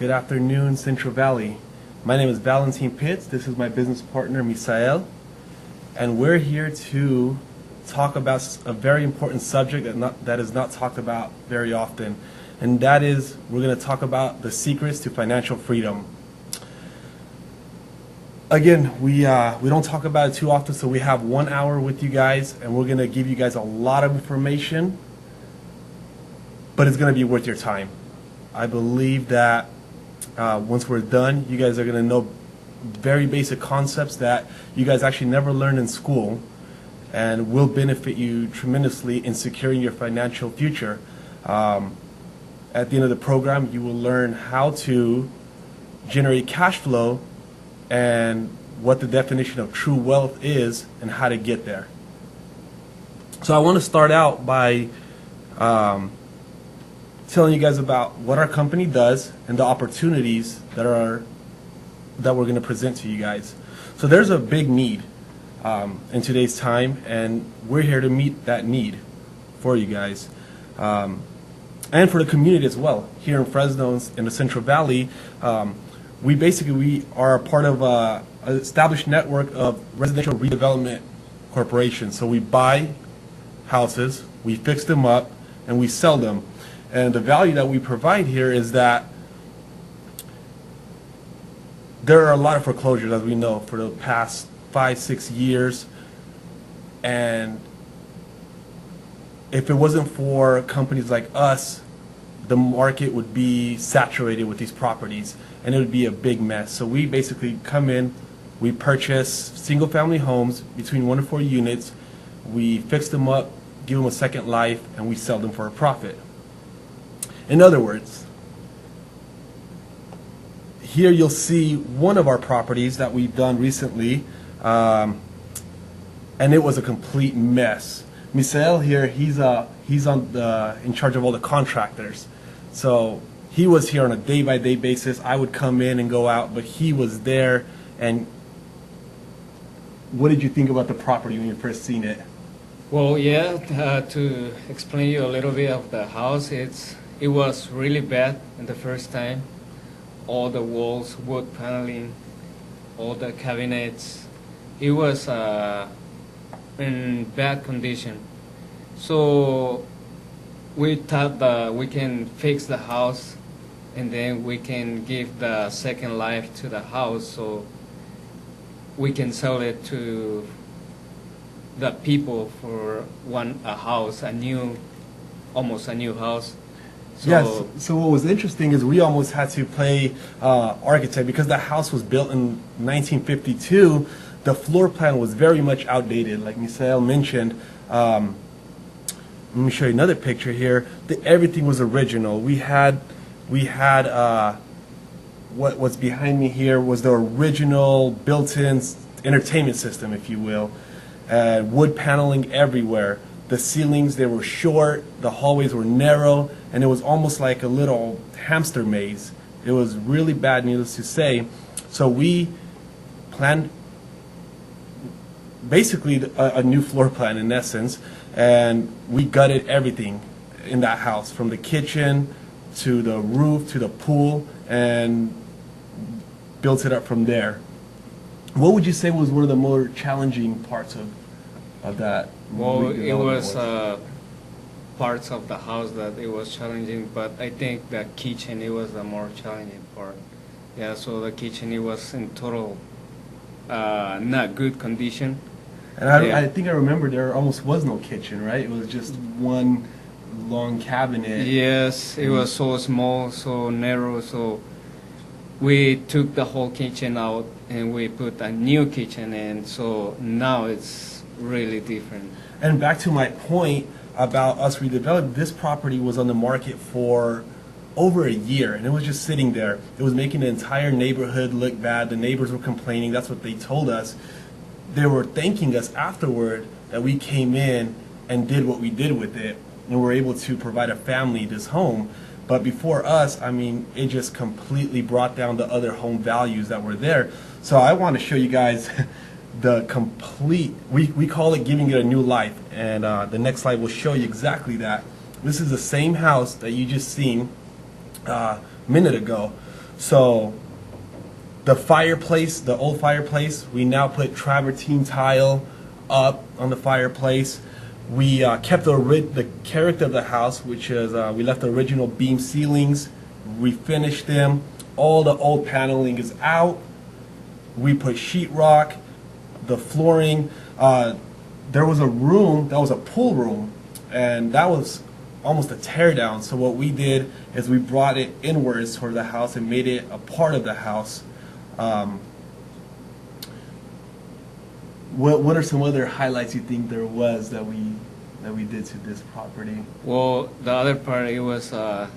Good afternoon, Central Valley. My name is Valentin Pitts. This is my business partner, Misael. And we're here to talk about a very important subject that is not talked about very often. And that is, we're going to talk about the secrets to financial freedom. Again, we don't talk about it too often, so we have 1 hour with you guys, and we're going to give you guys a lot of information, but it's going to be worth your time. I believe that once we're done, you guys are going to know very basic concepts that you guys actually never learned in school and will benefit you tremendously in securing your financial future. At the end of the program, you will learn how to generate cash flow and what the definition of true wealth is and how to get there. So I want to start out by telling you guys about what our company does and the opportunities that we're going to present to you guys. So there's a big need in today's time, and we're here to meet that need for you guys and for the community as well. Here in Fresno, in the Central Valley, we are a part of an established network of residential redevelopment corporations. So we buy houses, we fix them up, and we sell them. And the value that we provide here is that there are a lot of foreclosures, as we know, for the past 5-6 years. And if it wasn't for companies like us, the market would be saturated with these properties, and it would be a big mess. So we basically come in, we purchase single-family homes between 1 and 4 units, we fix them up, give them a second life, and we sell them for a profit. In other words, here you'll see one of our properties that we've done recently, and it was a complete mess. Misael here, he's in charge of all the contractors. So he was here on a day-by-day basis. I would come in and go out, but he was there. And what did you think about the property when you first seen it? Well, yeah, to explain you a little bit of the house, it was really bad in the first time. All the walls, wood paneling, all the cabinets, it was in bad condition. So we thought that we can fix the house and then we can give the second life to the house so we can sell it to the people for almost a new house. So, yes. So what was interesting is we almost had to play architect because the house was built in 1952. The floor plan was very much outdated, like Misael mentioned. Let me show you another picture here. Everything was original. We had what's behind me here was the original built-in entertainment system, if you will. Wood paneling everywhere. The ceilings, they were short, the hallways were narrow, and it was almost like a little hamster maze. It was really bad, needless to say. So we planned basically a new floor plan in essence, and we gutted everything in that house, from the kitchen to the roof to the pool, and built it up from there. What would you say was one of the more challenging parts of that? Well, it was parts of the house that it was challenging, but I think the kitchen, it was the more challenging part. Yeah, so the kitchen, it was in total not good condition. And I think I remember there almost was no kitchen, right? It was just one long cabinet. Yes, it was so small, so narrow, so we took the whole kitchen out and we put a new kitchen in, so now it's really different. And back to my point about us redeveloping, this property was on the market for over a year, and it was just sitting there. It was making the entire neighborhood look bad. The neighbors were complaining. That's what they told us. They were thanking us afterward that we came in and did what we did with it, and were able to provide a family this home. But before us, I mean, it just completely brought down the other home values that were there. So I want to show you guys the complete, we call it giving it a new life, and the next slide will show you exactly that. This is the same house that you just seen a minute ago. So the fireplace, the old fireplace, we now put travertine tile up on the fireplace. We kept the character of the house, which is we left the original beam ceilings, refinished them. All the old paneling is out. We put sheetrock, the flooring. There was a room that was a pool room, and that was almost a tear down. So what we did is we brought it inwards toward the house and made it a part of the house. What are some other highlights you think there was that we did to this property? Well, the other part, it was the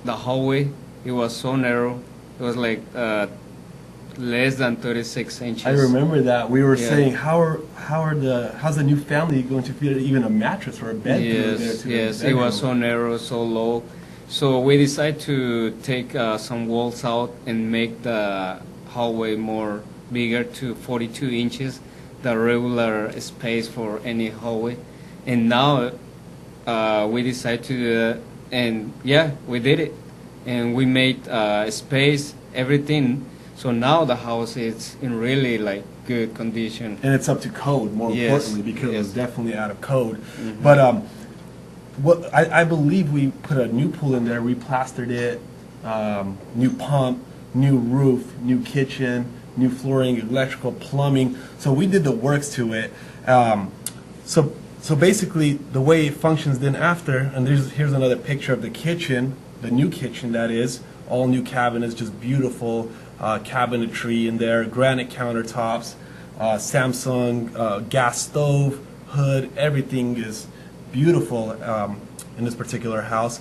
hallway. It was so narrow. It was like less than 36 inches. I remember that we were Yeah. saying how's the new family going to fit even a mattress or a bed through there Yes, to yes. the It was so bedroom? narrow, so low. So we decided to take some walls out and make the hallway more bigger to 42 inches, the regular space for any hallway. And now we decided to do that, and yeah, we did it. And we made space, everything. So now the house is in really like good condition. And it's up to code, more Yes, importantly, because it was yes. definitely out of code. But what I believe we put a new pool in there, replastered it, new pump, new roof, new kitchen, new flooring, electrical, plumbing. So we did the works to it. So basically, the way it functions then after, and here's another picture of the kitchen, the new kitchen that is, all new cabinets, just beautiful cabinetry in there, granite countertops, Samsung gas stove, hood, everything is beautiful in this particular house.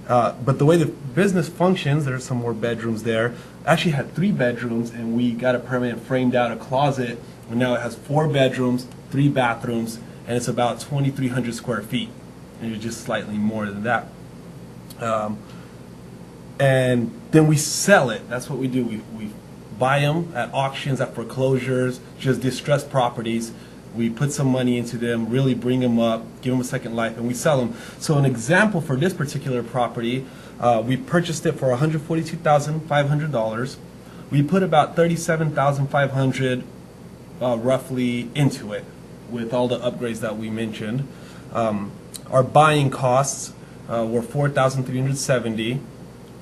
But the way the business functions, there's some more bedrooms there. Actually had 3 bedrooms, and we got a permanent framed out a closet, and now it has 4 bedrooms, 3 bathrooms, and it's about 2,300 square feet, and it's just slightly more than that. And then we sell it. That's what we do. We buy them at auctions, at foreclosures, just distressed properties. We put some money into them, really bring them up, give them a second life, and we sell them. So an example for this particular property, we purchased it for $142,500. We put about $37,500 roughly into it, with all the upgrades that we mentioned. Our buying costs were $4,370,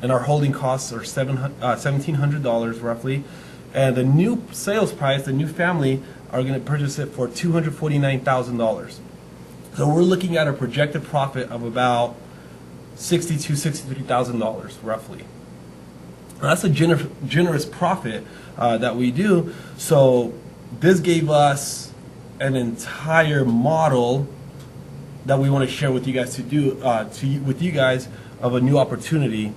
and our holding costs are $1,700 roughly. And the new sales price, the new family, are going to purchase it for $249,000. So we're looking at a projected profit of about $63,000 roughly. Now, that's a generous profit that we do. So this gave us an entire model that we want to share with you guys with you guys of a new opportunity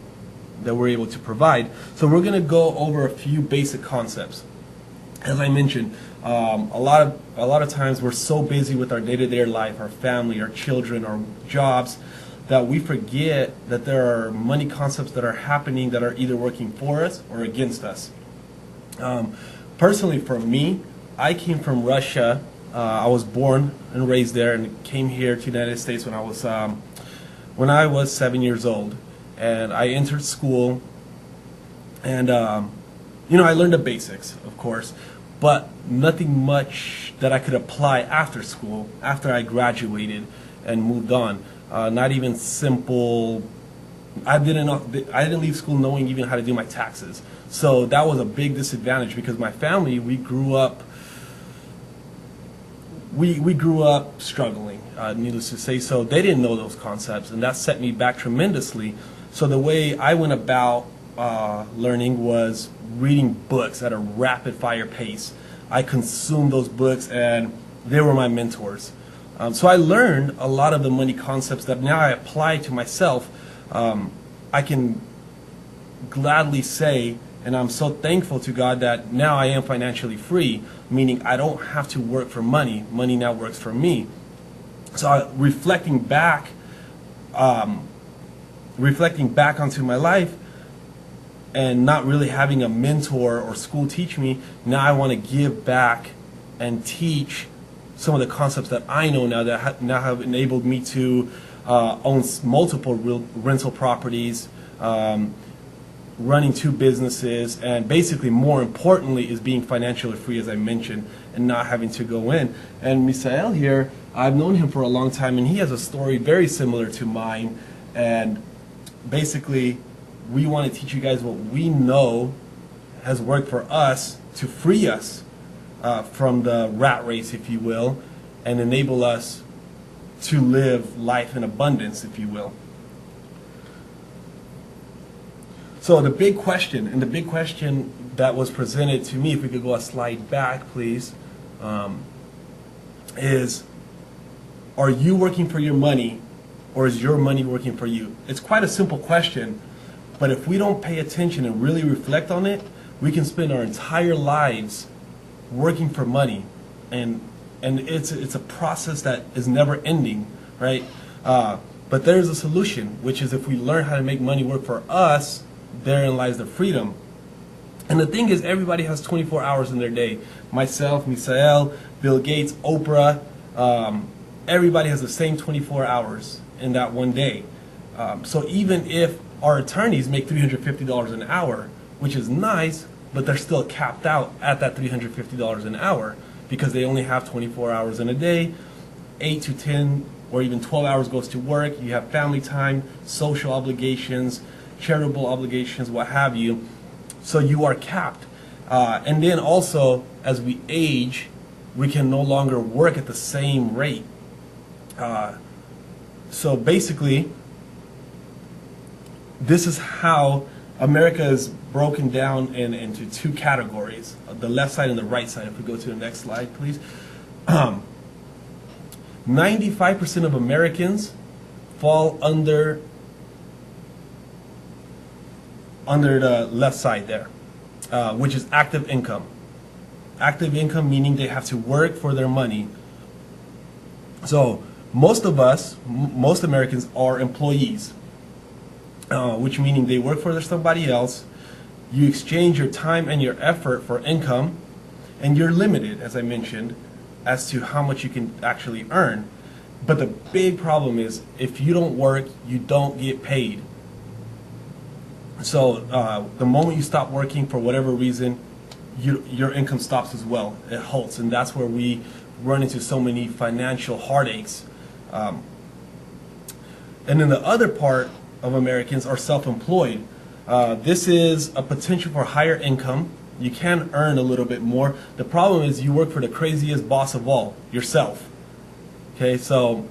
that we're able to provide. So we're going to go over a few basic concepts. As I mentioned, a lot of times we're so busy with our day-to-day life, our family, our children, our jobs, that we forget that there are money concepts that are happening that are either working for us or against us. Personally, for me, I came from Russia. I was born and raised there, and came here to the United States when I was 7 years old. And I entered school, and I learned the basics, of course, but nothing much that I could apply after school, after I graduated and moved on. Not even simple. I didn't leave school knowing even how to do my taxes. So that was a big disadvantage, because my family, we grew up struggling, needless to say. So they didn't know those concepts, and that set me back tremendously. So the way I went about learning was reading books at a rapid fire pace. I consumed those books, and they were my mentors. So I learned a lot of the money concepts that now I apply to myself. I can gladly say, and I'm so thankful to God, that now I am financially free, meaning I don't have to work for money. Money now works for me. So reflecting back onto my life, and not really having a mentor or school teach me, now I want to give back and teach some of the concepts that I know now, that now have enabled me to own multiple rental properties, running two businesses, and basically, more importantly, is being financially free, as I mentioned, and not having to go in. And Misael here, I've known him for a long time, and he has a story very similar to mine. And basically, we want to teach you guys what we know has worked for us to free us from the rat race, if you will, and enable us to live life in abundance, if you will. So the big question, and the big question that was presented to me, if we could go a slide back, please, is, are you working for your money, or is your money working for you? It's quite a simple question, but if we don't pay attention and really reflect on it, we can spend our entire lives working for money, and it's a process that is never ending, right? But there's a solution, which is if we learn how to make money work for us, therein lies the freedom. And the thing is, everybody has 24 hours in their day. Myself, Misael, Bill Gates, Oprah, everybody has the same 24 hours in that one day. So even if our attorneys make $350 an hour, which is nice, but they're still capped out at that $350 an hour because they only have 24 hours in a day. 8 to 10 or even 12 hours goes to work. You have family time, social obligations, charitable obligations, what have you. So you are capped. And then also, as we age, we can no longer work at the same rate. So basically, this is how America is broken down into two categories, the left side and the right side. If we go to the next slide, please. 95% of Americans fall under the left side there, which is active income. Active income meaning they have to work for their money. So most of us, most Americans are employees, which meaning they work for somebody else. You exchange your time and your effort for income, and you're limited, as I mentioned, as to how much you can actually earn. But the big problem is if you don't work, you don't get paid. So the moment you stop working for whatever reason, your income stops as well. It halts, and that's where we run into so many financial heartaches. And then the other part of Americans are self-employed. This is a potential for higher income. You can earn a little bit more. The problem is you work for the craziest boss of all, yourself. Okay, so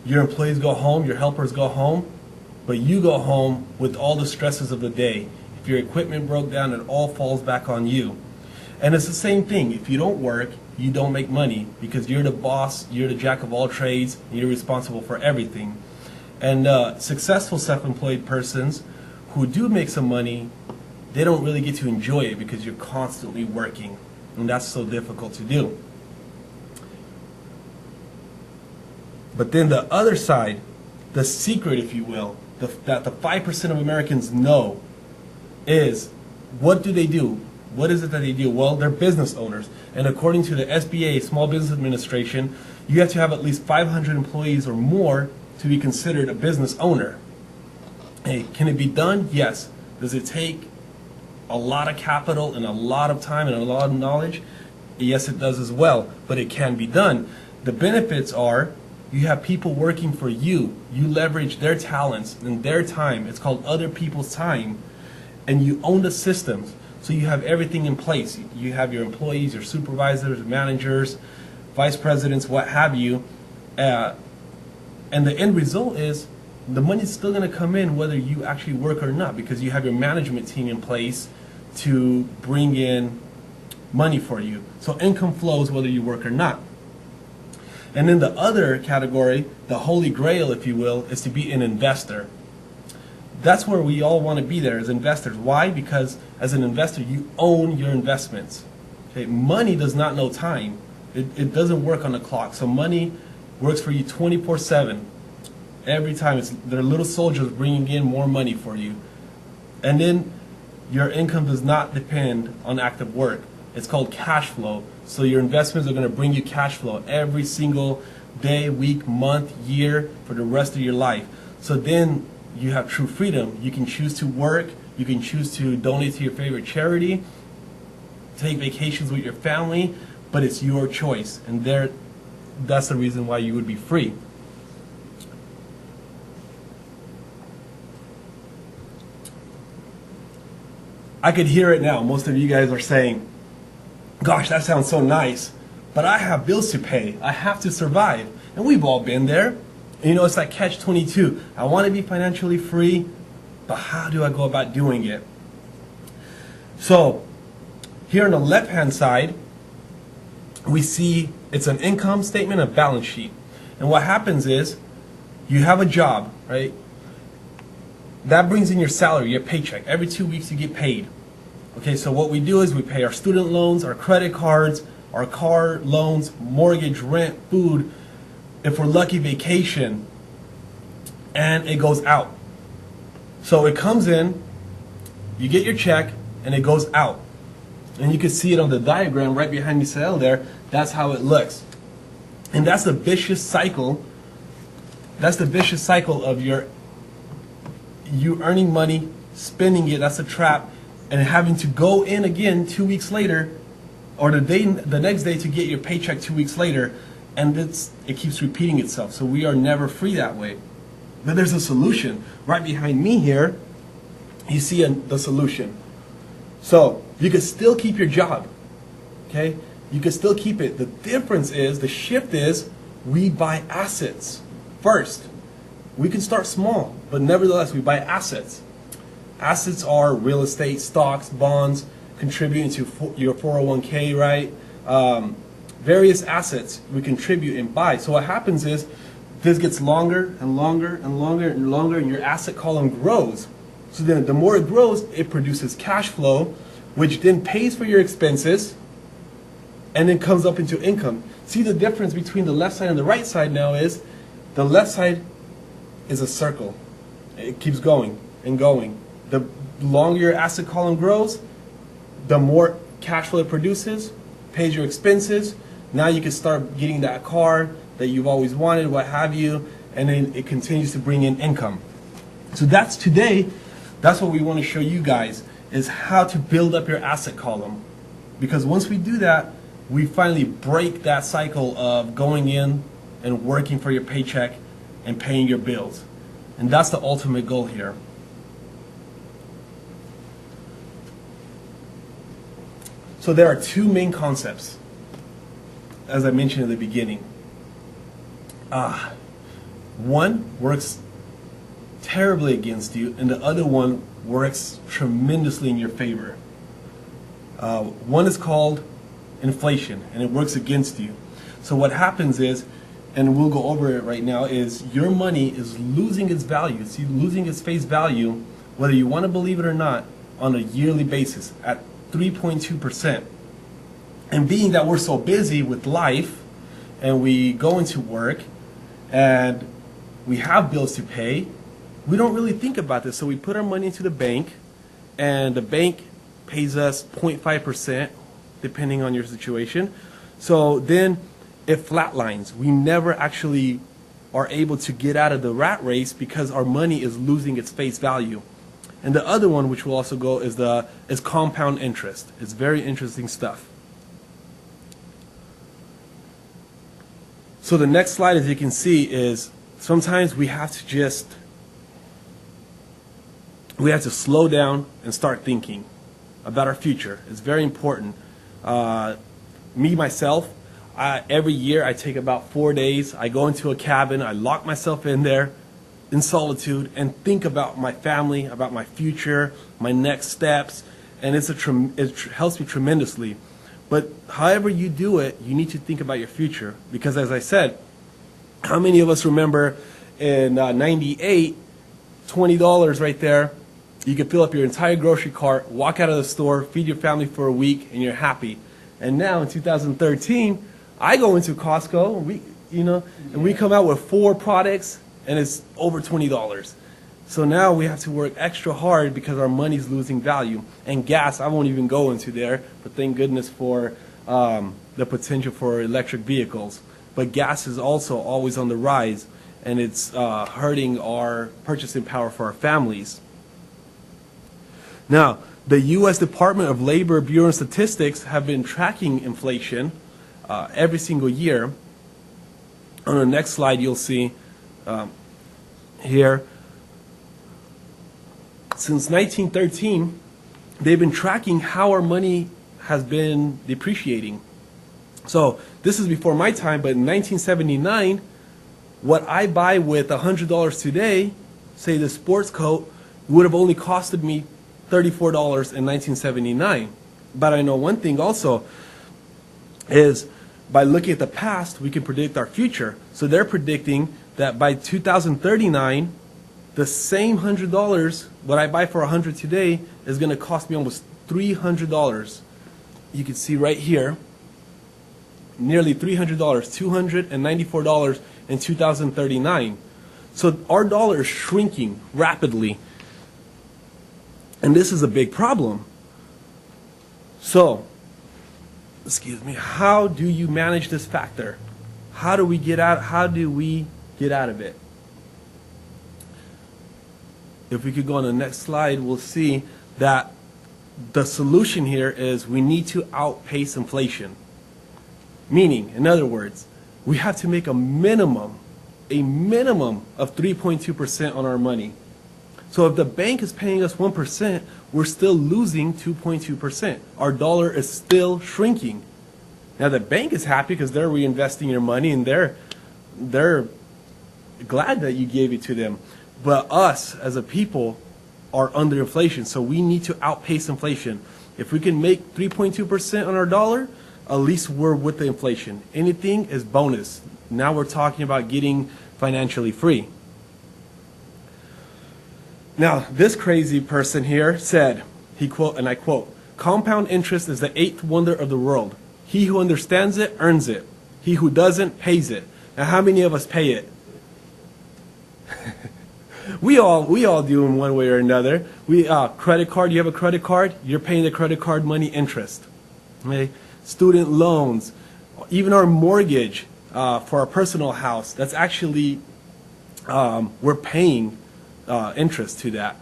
your employees go home, your helpers go home, but you go home with all the stresses of the day. If your equipment broke down, it all falls back on you. And it's the same thing. If you don't work, you don't make money because you're the boss, you're the jack of all trades, and you're responsible for everything. And successful self-employed persons who do make some money, they don't really get to enjoy it because you're constantly working, and that's so difficult to do. But then the other side, the secret, if you will, that the 5% of Americans know is, what do they do? What is it that they do? Well, they're business owners. And according to the SBA, Small Business Administration, you have to have at least 500 employees or more to be considered a business owner. Hey, can it be done? Yes. Does it take a lot of capital and a lot of time and a lot of knowledge? Yes, it does as well, but it can be done. The benefits are you have people working for you. You leverage their talents and their time. It's called other people's time. And you own the systems. So you have everything in place. You have your employees, your supervisors, managers, vice presidents, what have you. And the end result is the money's still going to come in whether you actually work or not, because you have your management team in place to bring in money for you. So income flows whether you work or not. And then the other category, the holy grail, if you will, is to be an investor. That's where we all want to be there as investors. Why? Because as an investor, you own your investments. Okay? Money does not know time. It doesn't work on the clock. So money works for you 24/7. Every time, they're little soldiers bringing in more money for you. And then your income does not depend on active work. It's called cash flow. So your investments are going to bring you cash flow every single day, week, month, year for the rest of your life. So then you have true freedom. You can choose to work, you can choose to donate to your favorite charity, take vacations with your family, but it's your choice. And that's the reason why you would be free. I could hear it now. Most of you guys are saying, gosh, that sounds so nice, but I have bills to pay. I have to survive. And we've all been there. And you know, it's like catch-22. I want to be financially free, but how do I go about doing it? So, here on the left-hand side, we see it's an income statement, a balance sheet. And what happens is, you have a job, right? That brings in your salary, your paycheck. Every 2 weeks you get paid. Okay, so what we do is we pay our student loans, our credit cards, our car loans, mortgage, rent, food, if we're lucky, vacation, and it goes out. So it comes in, you get your check, and it goes out. And you can see it on the diagram right behind Misael there. That's how it looks. And that's the vicious cycle. That's the vicious cycle of you earning money, spending it, that's a trap, and having to go in again 2 weeks later, or the next day to get your paycheck 2 weeks later, and it keeps repeating itself. So we are never free that way. But there's a solution. Right behind me here, you see the solution. So you can still keep your job, okay? You can still keep it. The difference is, the shift is, we buy assets first. We can start small, but nevertheless, we buy assets. Assets are real estate, stocks, bonds, contributing to your 401k, right? Various assets we contribute and buy. So what happens is, this gets longer and longer and longer and longer, and your asset column grows. So then the more it grows, it produces cash flow, which then pays for your expenses, and then comes up into income. See, the difference between the left side and the right side now is, the left side is a circle. It keeps going and going. The longer your asset column grows, the more cash flow it produces, pays your expenses. Now you can start getting that car that you've always wanted, what have you, and then it continues to bring in income. So that's today, that's what we want to show you guys, is how to build up your asset column. Because once we do that, we finally break that cycle of going in and working for your paycheck and paying your bills. And that's the ultimate goal here. So there are two main concepts, as I mentioned at the beginning. One works terribly against you, and the other one works tremendously in your favor. One is called inflation, and it works against you. So what happens is, and we'll go over it right now, is your money is losing its value. It's losing its face value, whether you want to believe it or not, on a yearly basis at 3.2%. And being that we're so busy with life, and we go into work, and we have bills to pay, we don't really think about this. So we put our money into the bank, and the bank pays us 0.5%, depending on your situation. So then it flatlines. We never actually are able to get out of the rat race because our money is losing its face value. And the other one, which will also go, is compound interest. It's very interesting stuff. So the next slide, as you can see, is sometimes we have to slow down and start thinking about our future. It's very important. Myself, every year I take about 4 days. I go into a cabin. I lock myself in there in solitude and think about my family, about my future, my next steps, and it helps me tremendously. But however you do it, you need to think about your future, because as I said, how many of us remember in '98, $20 right there, you could fill up your entire grocery cart, walk out of the store, feed your family for a week, and you're happy. And now in 2013, I go into Costco, and we come out with 4 products, and it's over $20. So now we have to work extra hard because our money's losing value. And gas, I won't even go into there, but thank goodness for the potential for electric vehicles. But gas is also always on the rise. and it's hurting our purchasing power for our families. Now, the U.S. Department of Labor Bureau of Statistics have been tracking inflation every single year. On the next slide, you'll see here, since 1913, they've been tracking how our money has been depreciating. So this is before my time, but in 1979, what I buy with $100 today, say the sports coat, would have only costed me $34 in 1979. But I know one thing also is by looking at the past, we can predict our future. So they're predicting that by 2039, the same $100, what I buy for $100 today, is going to cost me almost $300. You can see right here, nearly $300, $294 in 2039. So our dollar is shrinking rapidly. And this is a big problem. So, excuse me, how do you manage this factor? How do we get out of it? If we could go on the next slide, we'll see that the solution here is we need to outpace inflation. Meaning, in other words, we have to make a minimum of 3.2% on our money. So if the bank is paying us 1%, we're still losing 2.2%. Our dollar is still shrinking. Now the bank is happy because they're reinvesting your money and they're glad that you gave it to them. But us as a people are under inflation, so we need to outpace inflation. If we can make 3.2% on our dollar, at least we're with the inflation. Anything is bonus. Now we're talking about getting financially free. Now, this crazy person here said, he quote, and I quote, "Compound interest is the eighth wonder of the world. He who understands it earns it. He who doesn't pays it." Now, how many of us pay it? We all do in one way or another. Credit card, you have a credit card, you're paying the credit card money interest. Okay? Student loans, even our mortgage for our personal house, that's actually, we're paying interest to that.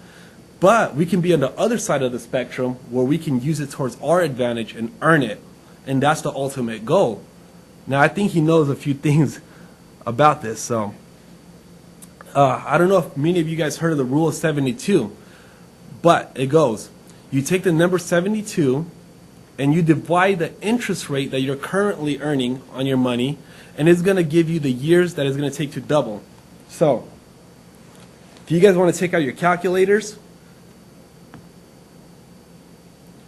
But we can be on the other side of the spectrum where we can use it towards our advantage and earn it. And that's the ultimate goal. Now, I think he knows a few things about this. So I don't know if many of you guys heard of the rule of 72, but it goes, you take the number 72 and you divide the interest rate that you're currently earning on your money, and it's going to give you the years that it's going to take to double. So if you guys want to take out your calculators,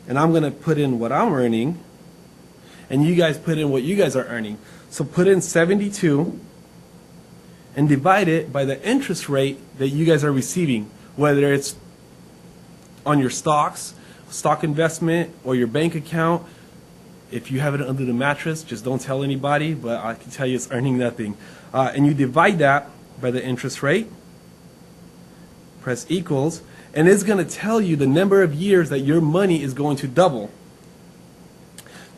and I'm going to put in what I'm earning, and you guys put in what you guys are earning. So put in 72 and divide it by the interest rate that you guys are receiving, whether it's on your stocks, stock investment, or your bank account. If you have it under the mattress, just don't tell anybody, but I can tell you it's earning nothing. And you divide that by the interest rate, press equals, and it's going to tell you the number of years that your money is going to double.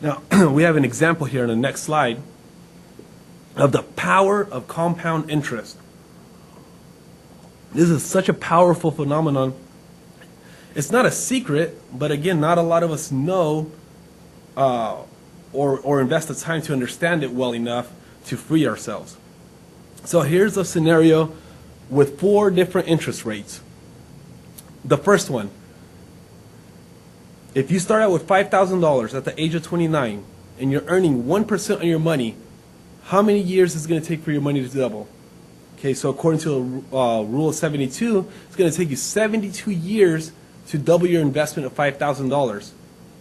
Now, we have an example here on the next slide of the power of compound interest. This is such a powerful phenomenon. It's not a secret, but again, not a lot of us know or invest the time to understand it well enough to free ourselves. So here's a scenario with 4 different interest rates. The first one, if you start out with $5,000 at the age of 29 and you're earning 1% on your money, how many years is it going to take for your money to double? Okay, so according to the rule of 72, it's going to take you 72 years to double your investment of $5,000.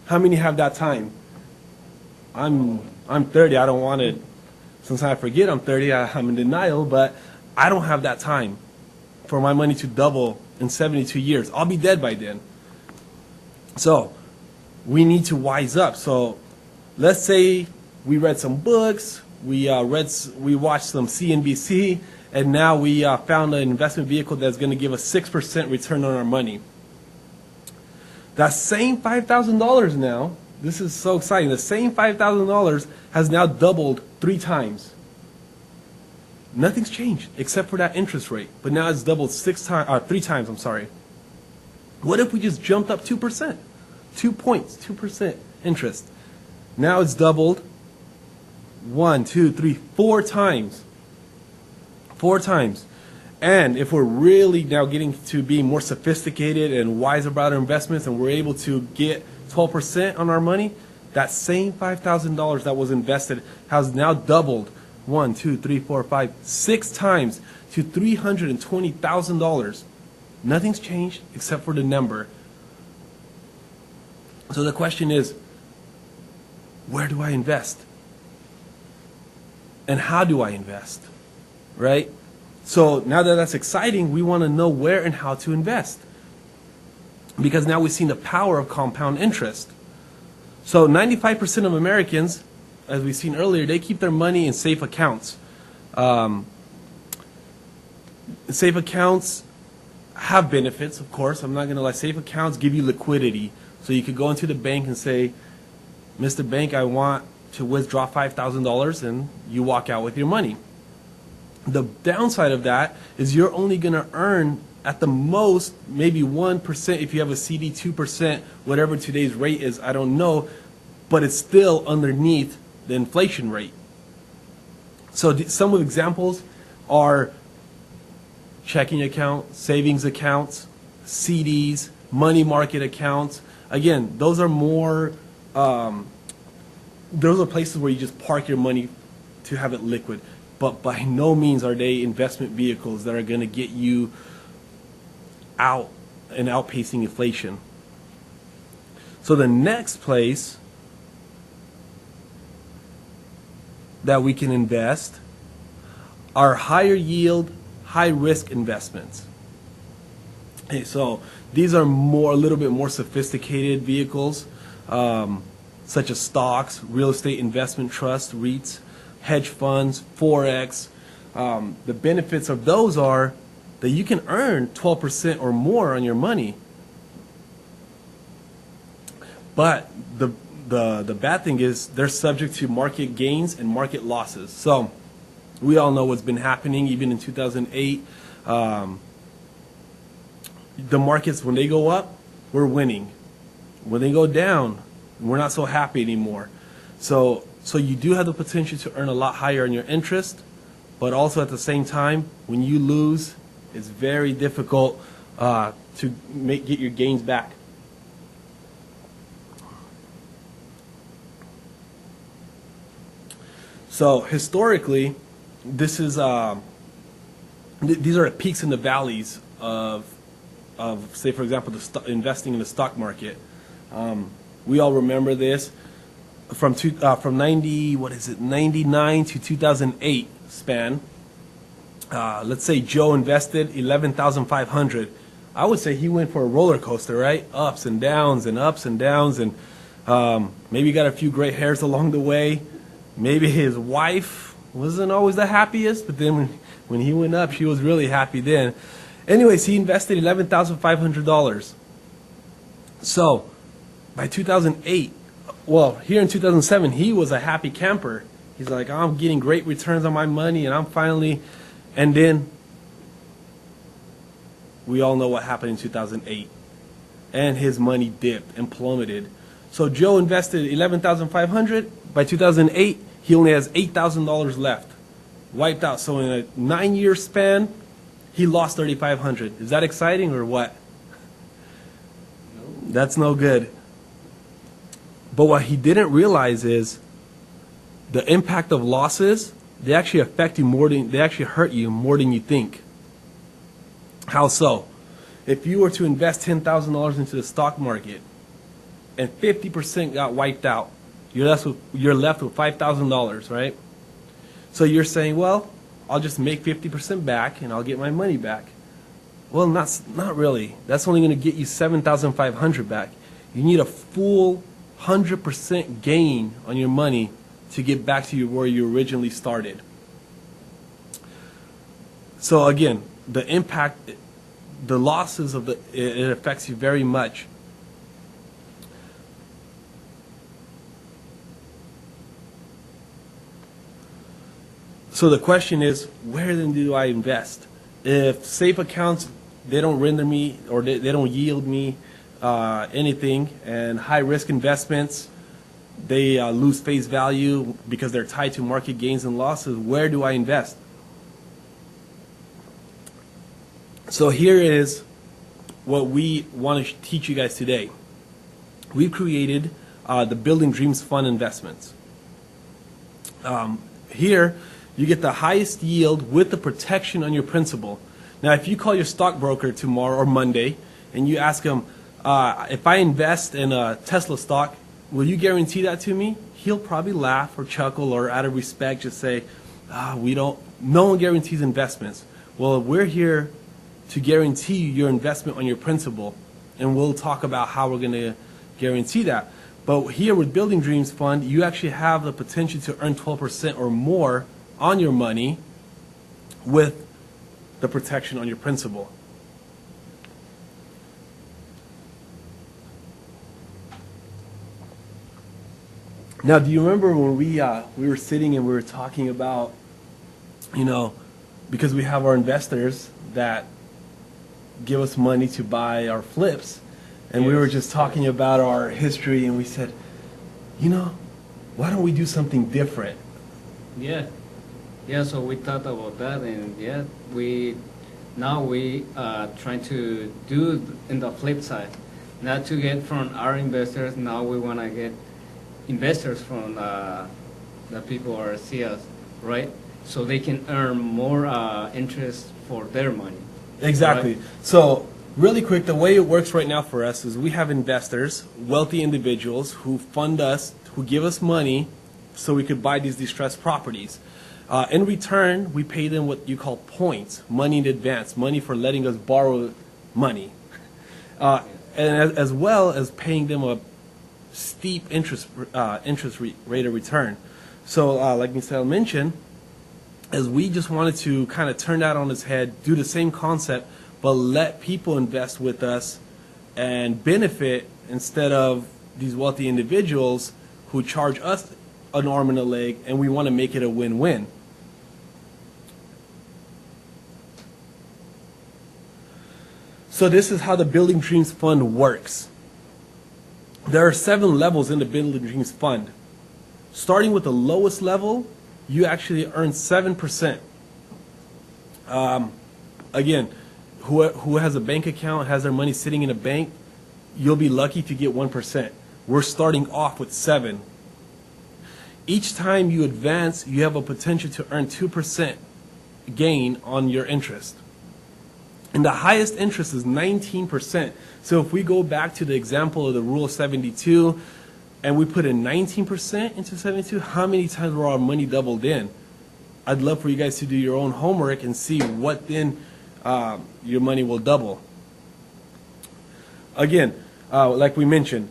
How many have that time? I'm 30. I don't want to. Since I forget I'm 30, I'm in denial, but I don't have that time for my money to double in 72 years. I'll be dead by then. So we need to wise up. So let's say we read some books, we watched some CNBC, and now we found an investment vehicle that's going to give us 6% return on our money. That same $5,000 now, this is so exciting, the same $5,000 has now doubled 3 times. Nothing's changed except for that interest rate. But now it's doubled 3 times, I'm sorry. What if we just jumped up 2%? 2 points, 2% interest. Now it's doubled 1, 2, 3, 4 times. 4 times. And if we're really now getting to being more sophisticated and wise about our investments and we're able to get 12% on our money, that same $5,000 that was invested has now doubled 1, 2, 3, 4, 5, 6 times to $320,000. Nothing's changed except for the number. So the question is, where do I invest? And how do I invest? Right? So now that that's exciting, we want to know where and how to invest. Because now we've seen the power of compound interest. So 95% of Americans, as we've seen earlier, they keep their money in safe accounts. Safe accounts have benefits, of course. I'm not going to lie. Safe accounts give you liquidity. So you could go into the bank and say, Mr. Bank, I want to withdraw $5,000, and you walk out with your money. The downside of that is you're only going to earn at the most maybe 1% if you have a CD, 2%, whatever today's rate is, I don't know, but it's still underneath the inflation rate. So some of the examples are checking account, savings accounts, CDs, money market accounts. Again, those are more, those are places where you just park your money to have it liquid. But by no means are they investment vehicles that are going to get you out and outpacing inflation. So the next place that we can invest are higher yield, high risk investments. Okay, so these are a little bit more sophisticated vehicles, such as stocks, real estate investment trusts, REITs, hedge funds, Forex. The benefits of those are that you can earn 12% or more on your money. But the bad thing is they're subject to market gains and market losses. So we all know what's been happening even in 2008. The markets, when they go up, we're winning. When they go down, we're not so happy anymore. So you do have the potential to earn a lot higher on your interest, but also at the same time, when you lose, it's very difficult to get your gains back. So historically, this is these are the peaks and the valleys of say, for example, investing in the stock market. We all remember this from 99 to 2008 span. Let's say Joe invested 11,500. I would say he went for a roller coaster, right? Ups and downs and ups and downs, and maybe got a few gray hairs along the way. Maybe his wife wasn't always the happiest, but then when he went up, she was really happy then. Anyways, he invested $11,500. So by 2008, well, here in 2007, he was a happy camper. He's like, oh, I'm getting great returns on my money, and I'm finally, and then we all know what happened in 2008. And his money dipped and plummeted. So Joe invested $11,500. By 2008, he only has $8,000 left. Wiped out. So in a 9-year span, he lost $3,500. Is that exciting or what? No. That's no good. But what he didn't realize is the impact of losses, they actually affect you more than, they actually hurt you more than you think. How so? If you were to invest $10,000 into the stock market and 50% got wiped out, you're left with $5,000, right? So you're saying, well, I'll just make 50% back and I'll get my money back. Well, not really. That's only going to get you $7,500 back. You need a full 100% gain on your money to get back to where you originally started. So again, the impact, the losses of it affects you very much. So So the question is, where then do I invest? If safe accounts, they don't render me or they don't yield me anything, and high risk investments, they lose face value because they're tied to market gains and losses, where do I invest? So here is what we want to teach you guys today. We've created the Building Dreams Fund investments. Here, you get the highest yield with the protection on your principal. Now, if you call your stockbroker tomorrow or Monday and you ask him, if I invest in a Tesla stock, will you guarantee that to me? He'll probably laugh or chuckle or out of respect just say, no one guarantees investments. Well, we're here to guarantee your investment on your principal, and we'll talk about how we're going to guarantee that. But here with Building Dreams Fund, you actually have the potential to earn 12% or more on your money with the protection on your principal. Now, do you remember when we were sitting and we were talking about, because we have our investors that give us money to buy our flips, and we were just talking about our history, and we said, why don't we do something different? Yeah. So we thought about that, and we trying to do in the flip side, not to get from our investors. Now we want to get investors from the people who see us, right? So they can earn more interest for their money. Exactly. Right? So really quick, the way it works right now for us is we have investors, wealthy individuals who fund us, who give us money so we could buy these distressed properties. In return, we pay them what you call points, money in advance, money for letting us borrow money, and as well as paying them a steep interest rate of return. So like Misael mentioned, as we just wanted to kind of turn that on its head, do the same concept, but let people invest with us and benefit instead of these wealthy individuals who charge us an arm and a leg, and we want to make it a win-win. So this is how the Building Dreams Fund works. There are 7 levels in the Building Dreams Fund. Starting with the lowest level, you actually earn 7%. Again, who has a bank account, has their money sitting in a bank, you'll be lucky to get 1%. We're starting off with 7. Each time you advance, you have a potential to earn 2% gain on your interest. And the highest interest is 19%. So if we go back to the example of the Rule of 72, and we put in 19% into 72, how many times will our money doubled in? I'd love for you guys to do your own homework and see what then your money will double. Again, like we mentioned,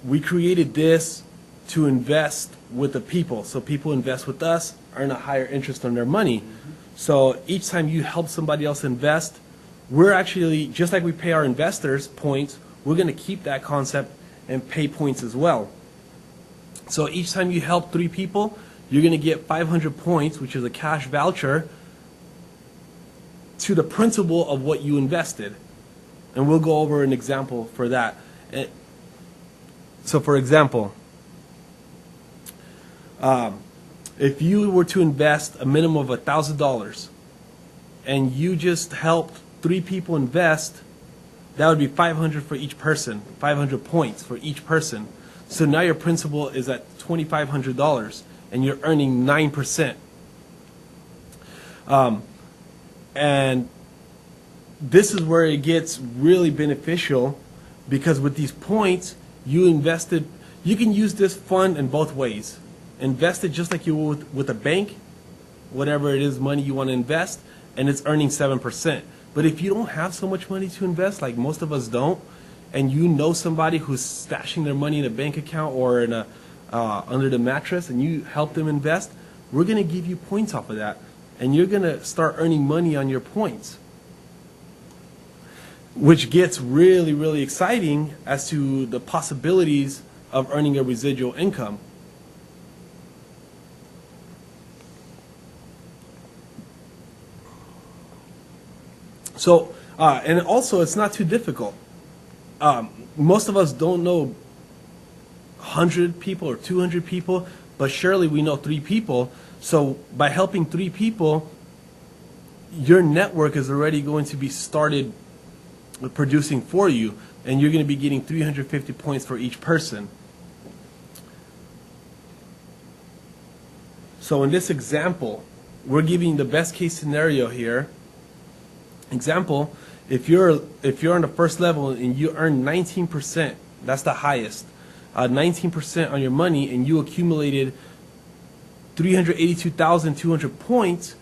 we created this to invest with the people. So people invest with us, earn a higher interest on their money. So each time you help somebody else invest, we're actually, just like we pay our investors points, we're going to keep that concept and pay points as well. So each time you help 3 people, you're going to get 500 points, which is a cash voucher, to the principal of what you invested. And we'll go over an example for that. So for example, if you were to invest a minimum of $1,000 and you just helped 3 people invest, that would be 500 for each person, 500 points for each person. So now your principal is at $2,500 and you're earning 9%. And this is where it gets really beneficial, because with these points, you can use this fund in both ways. Invest it just like you would with a bank, whatever it is money you want to invest, and it's earning 7%. But if you don't have so much money to invest, like most of us don't, and you know somebody who's stashing their money in a bank account or in under the mattress, and you help them invest, we're going to give you points off of that, and you're going to start earning money on your points, which gets really, really exciting as to the possibilities of earning a residual income. So, and also, it's not too difficult. Most of us don't know 100 people or 200 people, but surely we know 3 people. So, by helping 3 people, your network is already going to be started producing for you, and you're going to be getting 350 points for each person. So in this example, we're giving the best case scenario here. Example, if you're on the first level and you earn 19%, that's the highest, 19% on your money, and you accumulated 382,200 points,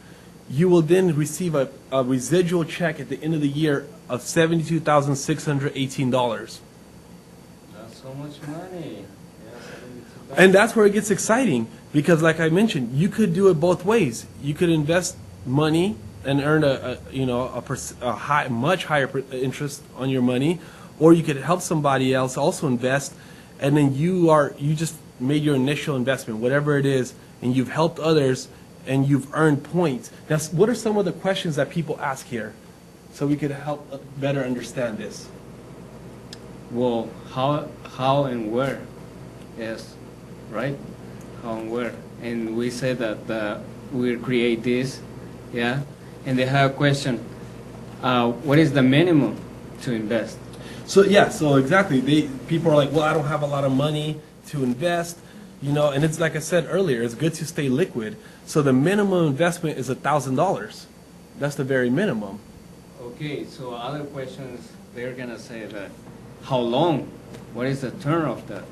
you will then receive a residual check at the end of the year of $72,618. That's so much money. And that's where it gets exciting, because like I mentioned, you could do it both ways. You could invest money and earn a much higher interest on your money, or you could help somebody else also invest, and then you just made your initial investment, whatever it is, and you've helped others and you've earned points. Now, what are some of the questions that people ask here, so we could help better understand this? Well, how and where? Yes, right? How and where? And we said that we'll create this, yeah. And they have a question: what is the minimum to invest? So yeah, so exactly. People are like, well, I don't have a lot of money to invest, and it's like I said earlier, it's good to stay liquid. So the minimum investment is $1,000. That's the very minimum. Okay, so other questions, they're gonna say that how long? What is the term of that?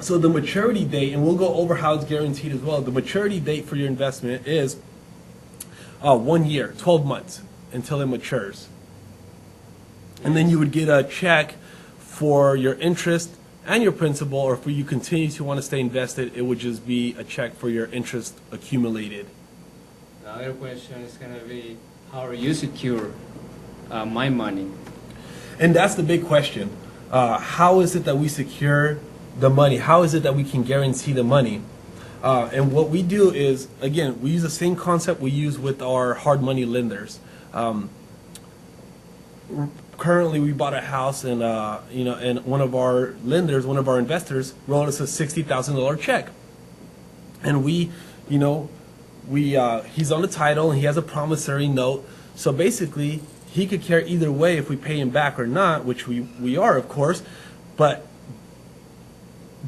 So the maturity date, and we'll go over how it's guaranteed as well. The maturity date for your investment is 1 year, 12 months until it matures. And then you would get a check for your interest and your principal, or if you continue to want to stay invested, it would just be a check for your interest accumulated. The other question is gonna be, how are you secure my money? And that's the big question. How is it that we secure the money? How is it that we can guarantee the money? And what we do is, again, we use the same concept we use with our hard money lenders. Currently, we bought a house, and and one of our lenders, one of our investors, wrote us a $60,000 check, and he's on the title and he has a promissory note. So basically, he could care either way if we pay him back or not, which we are, of course. But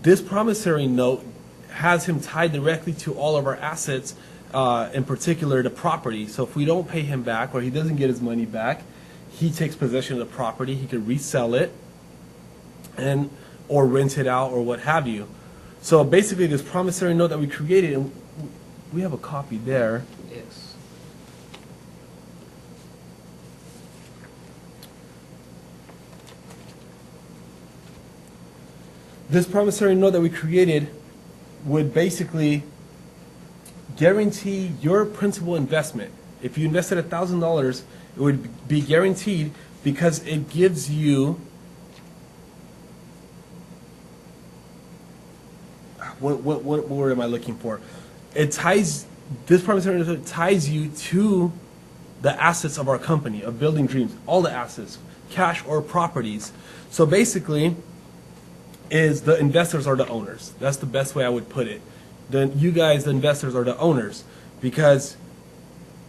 this promissory note has him tied directly to all of our assets, in particular the property. So if we don't pay him back or he doesn't get his money back, he takes possession of the property. He could resell it or rent it out or what have you. So basically, this promissory note that we created, and we have a copy there. Yes. This promissory note that we created would basically guarantee your principal investment. If you invested $1,000, it would be guaranteed because it gives you what word am I looking for? This promissory note ties you to the assets of our company, of Building Dreams, all the assets, cash or properties. So basically, the investors are the owners. That's the best way I would put it. Then you guys, the investors, are the owners, because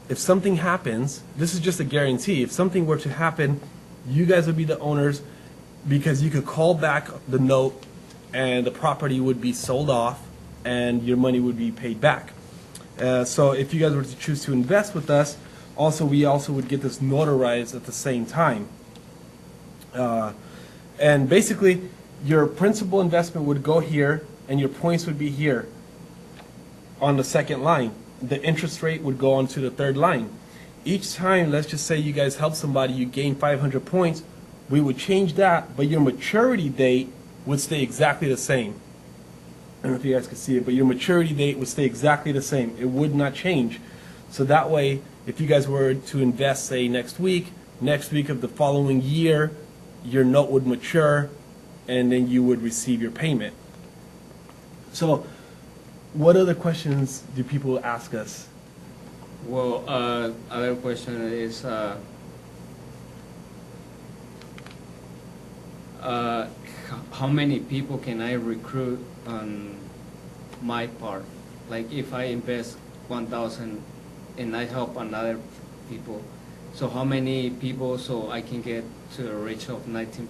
if something happens, this is just a guarantee. If something were to happen, you guys would be the owners, because you could call back the note and the property would be sold off and your money would be paid back. So if you guys were to choose to invest with us, we also would get this notarized at the same time. And basically, your principal investment would go here and your points would be here on the second line. The interest rate would go on to the third line. Each time, let's just say you guys help somebody, you gain 500 points, we would change that, but your maturity date would stay exactly the same. I don't know if you guys can see it, but your maturity date would stay exactly the same. It would not change. So that way, if you guys were to invest, say, next week of the following year, your note would mature, and then you would receive your payment. So what other questions do people ask us? Well, other question is, How many people can I recruit on my part? Like if I invest 1,000 and I help another people, so how many people so I can get to a reach of 19%?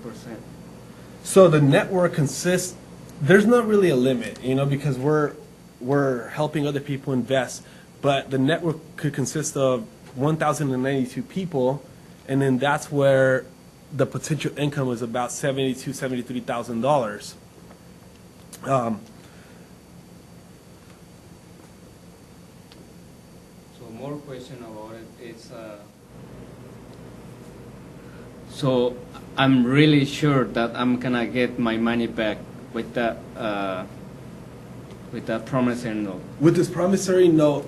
So the network consists, there's not really a limit, because we're helping other people invest, but the network could consist of 1,092 people, and then that's where the potential income is about $73,000. So more question about it. It's so I'm really sure that I'm gonna get my money back with that promissory note. With this promissory note,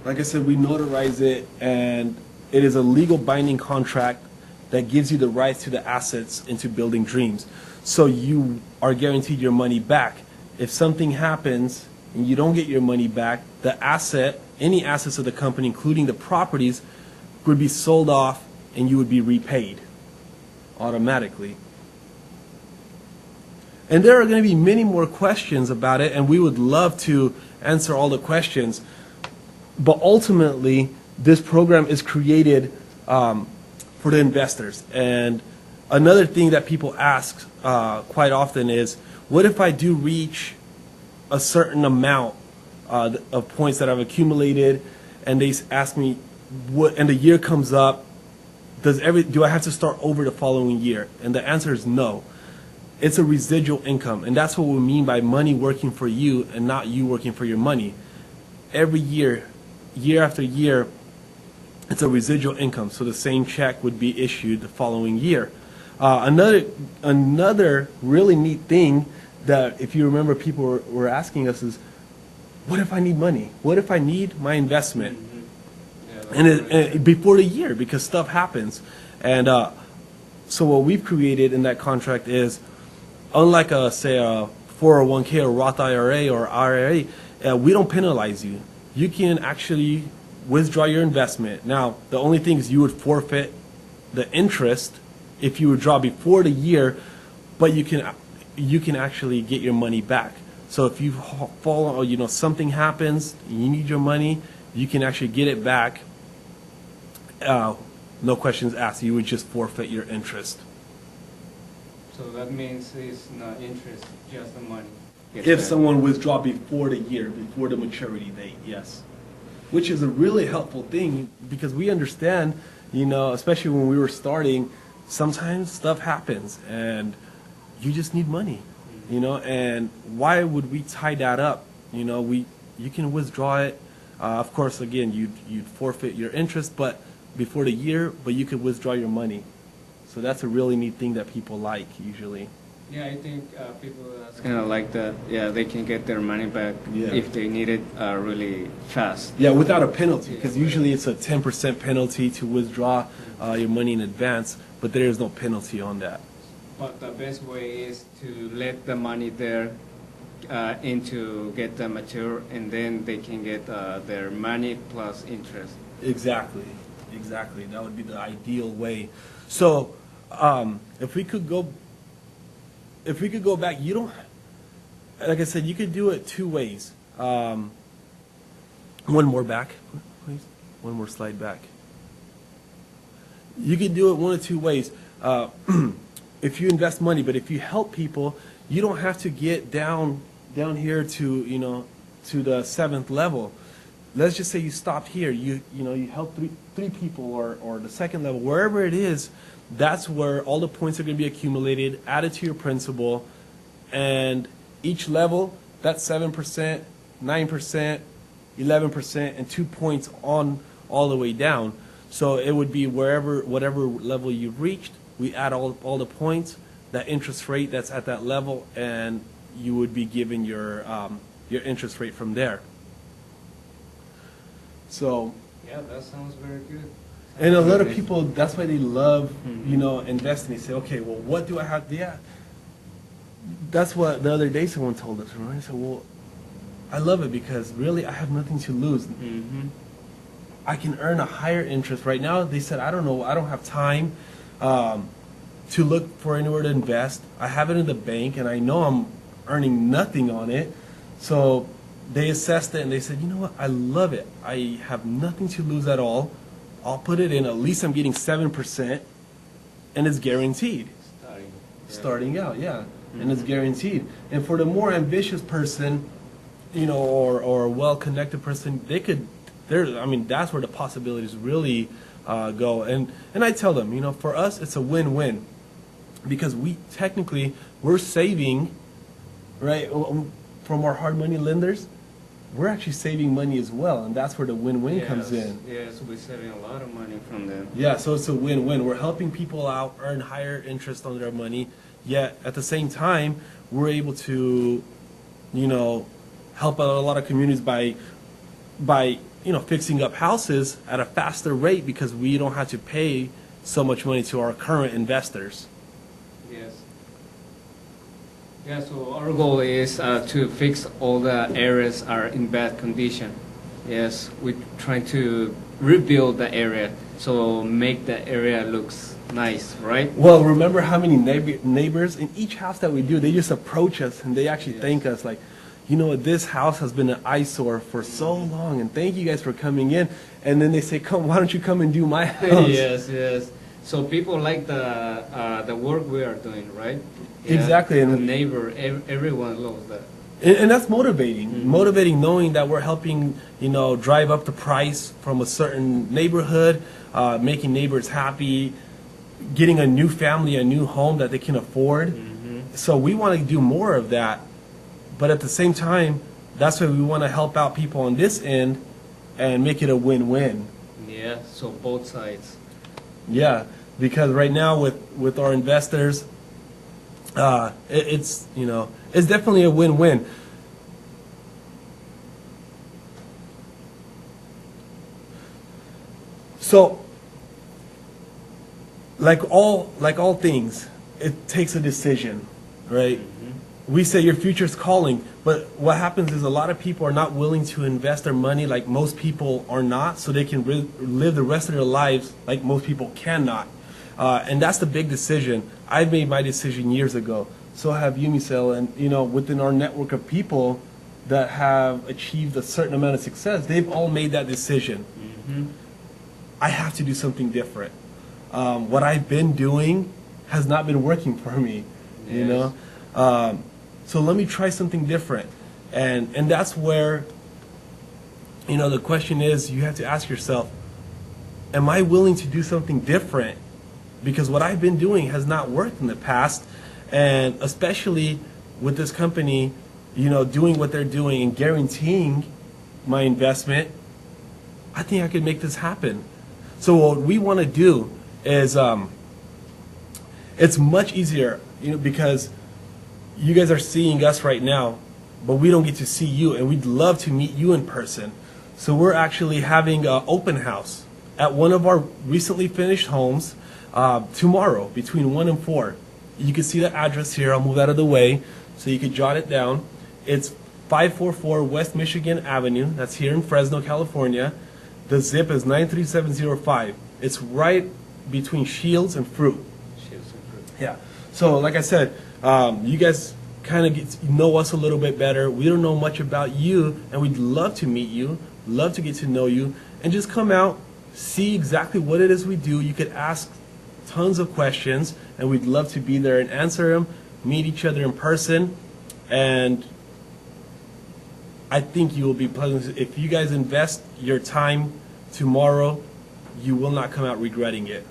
like I said, we notarize it, and it is a legal binding contract that gives you the rights to the assets into Building Dreams. So you are guaranteed your money back. If something happens and you don't get your money back, the asset, any assets of the company, including the properties, would be sold off and you would be repaid automatically. And there are going to be many more questions about it, and we would love to answer all the questions. But ultimately, this program is created for the investors. And another thing that people ask quite often is, what if I do reach a certain amount of points that I've accumulated, and they ask me, and the year comes up, do I have to start over the following year? And the answer is no. It's a residual income, and that's what we mean by money working for you and not you working for your money. Every year, year after year, it's a residual income, so the same check would be issued the following year. Another really neat thing that, if you remember, people were asking us is, what if I need money? What if I need my investment? And before the year, because stuff happens. And so what we've created in that contract is, unlike say a 401k or Roth IRA or IRA, we don't penalize you. You can actually withdraw your investment. Now, the only thing is you would forfeit the interest if you withdraw before the year, but you can actually get your money back. So if you fall, something happens, you need your money, you can actually get it back. No questions asked. You would just forfeit your interest. So that means it's not interest, just the money. If someone withdraw before the year, before the maturity date, yes. Which is a really helpful thing, because we understand, especially when we were starting, sometimes stuff happens and you just need money, and why would we tie that up? You can withdraw it. Of course, again, you'd forfeit your interest, but before the year, but you could withdraw your money. So that's a really neat thing that people like usually. Yeah, I think people that's kind of like that. Yeah, they can get their money back if they need it really fast. Yeah, without a penalty, because usually it's a 10% penalty to withdraw your money in advance, but there is no penalty on that. But the best way is to let the money there into get them mature, and then they can get their money plus interest. Exactly. That would be the ideal way. So, if we could go back, you don't, like I said, you could do it two ways. One more back, please. One more slide back. You could do it one of two ways. If you invest money, but if you help people, you don't have to get down here to to the 7th level. Let's just say you stopped here. You help three people or the 2nd level, wherever it is. That's where all the points are going to be accumulated, added to your principal, and each level, that's 7%, 9%, 11%, and 2 points on all the way down. So it would be whatever level you've reached, we add all the points, that interest rate that's at that level, and you would be given your interest rate from there. So. Yeah, that sounds very good. And a lot of people, that's why they love, investing. They say, okay, well, what do I have? Yeah. That's what the other day someone told us, right? I said, well, I love it because really I have nothing to lose. Mm-hmm. I can earn a higher interest. Right now, they said, I don't know, I don't have time. to look for anywhere to invest. I have it in the bank, and I know I'm earning nothing on it. So they assessed it, and they said, you know what? I love it. I have nothing to lose at all. I'll put it in. At least I'm getting 7%, and it's guaranteed. Starting. Starting out, yeah, and it's guaranteed. And for the more ambitious person, you know, or a well-connected person, they could. I mean, that's where the possibilities really go. And I tell them, you know, for us, it's a win-win, because we're saving, right, from our hard money lenders. We're actually saving money as well, and that's where the win-win comes in. Yes, we're saving a lot of money from them. Yeah, so it's a win-win. We're helping people out, earn higher interest on their money, yet at the same time, we're able to, you know, help out a lot of communities by you know, fixing up houses at a faster rate, because we don't have to pay so much money to our current investors. Yes. Yeah, so our goal is to fix all the areas are in bad condition. Yes, we're trying to rebuild the area, so make the area looks nice, right? Well, remember how many neighbors in each house that we do, they just approach us and they actually Yes. thank us, like, you know what, this house has been an eyesore for so long, and thank you guys for coming in. And then they say, come, why don't you come and do my house? Yes, yes. So people like the work we are doing, right? Exactly, And the and- neighbor, everyone loves that. And that's motivating. Mhm. Motivating, knowing that we're helping, you know, drive up the price from a certain neighborhood, making neighbors happy, getting a new family, a new home that they can afford. So we want to do more of that. But at the same time, that's why we want to help out people on this end and make it a win-win. Yeah, so both sides. Yeah, because right now with our investors, it's, you know, it's definitely a win-win. So, like all things, it takes a decision, right? We say your future's calling, but what happens is a lot of people are not willing to invest their money like most people are not, so they can live the rest of their lives like most people cannot. And that's the big decision. I made my decision years ago. So have you, Michelle. And, you know, within our network of people that have achieved a certain amount of success, they've all made that decision. I have to do something different. What I've been doing has not been working for me, you Yes. know? So let me try something different. And that's where, you know, the question is, you have to ask yourself, am I willing to do something different? Because what I've been doing has not worked in the past, and especially with this company, you know, doing what they're doing and guaranteeing my investment, I think I could make this happen. So what we want to do is, it's much easier, you know, because you guys are seeing us right now, but we don't get to see you, and we'd love to meet you in person. So we're actually having an open house at one of our recently finished homes tomorrow between 1 and 4. You can see the address here. I'll move out of the way so you can jot it down. It's 544 West Michigan Avenue. That's here in Fresno, California. The zip is 93705. It's right between Shields and Fruit. Yeah. So, like I said, you guys kind of get to know us a little bit better. We don't know much about you, and we'd love to meet you, love to get to know you, and just come out, see exactly what it is we do. You could ask tons of questions, and we'd love to be there and answer them, meet each other in person, and I think you will be pleasant. If you guys invest your time tomorrow, you will not come out regretting it.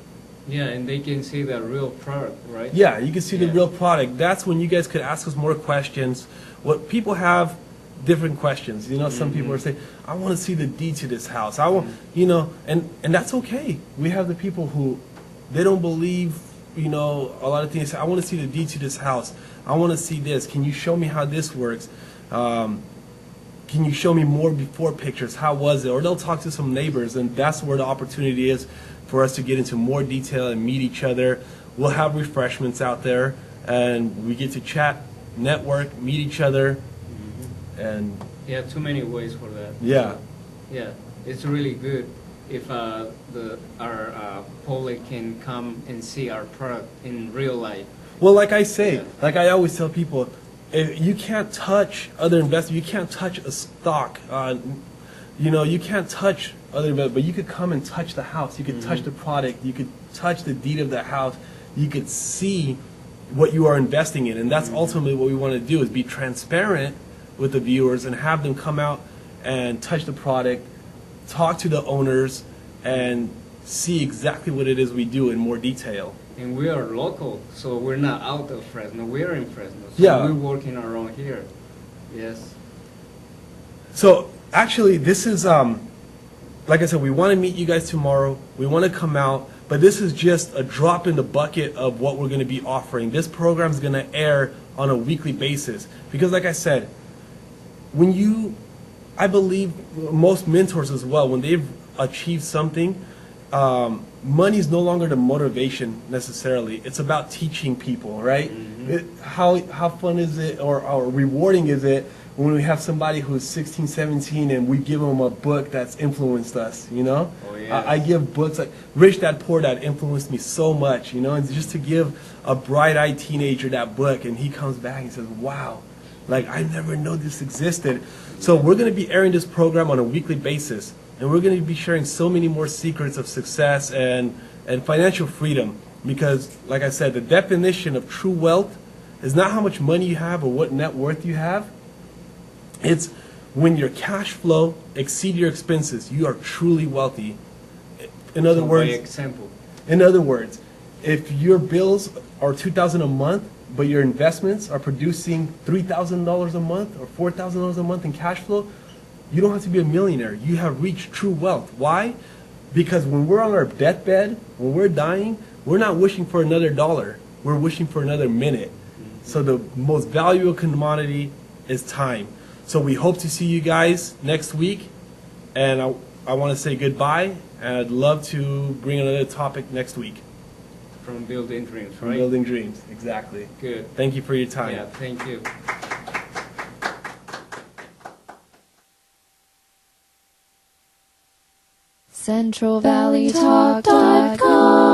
Yeah, and they can see the real product, right? Yeah, you can see the Yeah. real product. That's when you guys could ask us more questions. What people have different questions. You know, some people are saying, I want to see the deed to this house. I want, you know, and that's okay. We have the people who, they don't believe, you know, a lot of things. I want to see the deed to this house. I want to see this. Can you show me how this works? Can you show me more before pictures? How was it? Or they'll talk to some neighbors, and that's where the opportunity is for us to get into more detail and meet each other. We'll have refreshments out there, and we get to chat, network, meet each other, and Yeah, too many ways for that. yeah. Yeah, it's really good if our public can come and see our product in real life. Well, like I say, Yeah. like I always tell people, if you can't touch other investors. You can't touch a stock. You can't touch other investors, but you could come and touch the house. You could touch the product. You could touch the deed of the house. You could see what you are investing in, and that's ultimately what we want to do: is be transparent with the viewers and have them come out and touch the product, talk to the owners, and see exactly what it is we do in more detail. And we are local, so we're not out of Fresno. We're in Fresno. So Yeah. we're working around here. Yes. So actually, this is like I said, we want to meet you guys tomorrow. We want to come out, but this is just a drop in the bucket of what we're going to be offering. This program is going to air on a weekly basis because, like I said, I believe most mentors as well, when they've achieved something, money is no longer the motivation necessarily. It's about teaching people, right? How fun is it or rewarding is it when we have somebody who's 16, 17 and we give them a book that's influenced us, you know? Oh, yes. I give books like Rich Dad Poor Dad influenced me so much, you know? And just to give a bright-eyed teenager that book and he comes back and says, wow, like I never knew this existed. So we're going to be airing this program on a weekly basis. And we're going to be sharing so many more secrets of success and financial freedom because, like I said, the definition of true wealth is not how much money you have or what net worth you have. It's when your cash flow exceeds your expenses, you are truly wealthy. In other So words, by example. If your bills are $2,000 a month, but your investments are producing $3,000 a month or $4,000 a month in cash flow, you don't have to be a millionaire. You have reached true wealth. Why? Because when we're on our deathbed, when we're dying, we're not wishing for another dollar. We're wishing for another minute. So the most valuable commodity is time. So we hope to see you guys next week. And I want to say goodbye. And I'd love to bring another topic next week. From Building Dreams, From right? Building Dreams. Exactly. Good. Thank you for your time. Yeah, thank you. CentralValleyTalk.com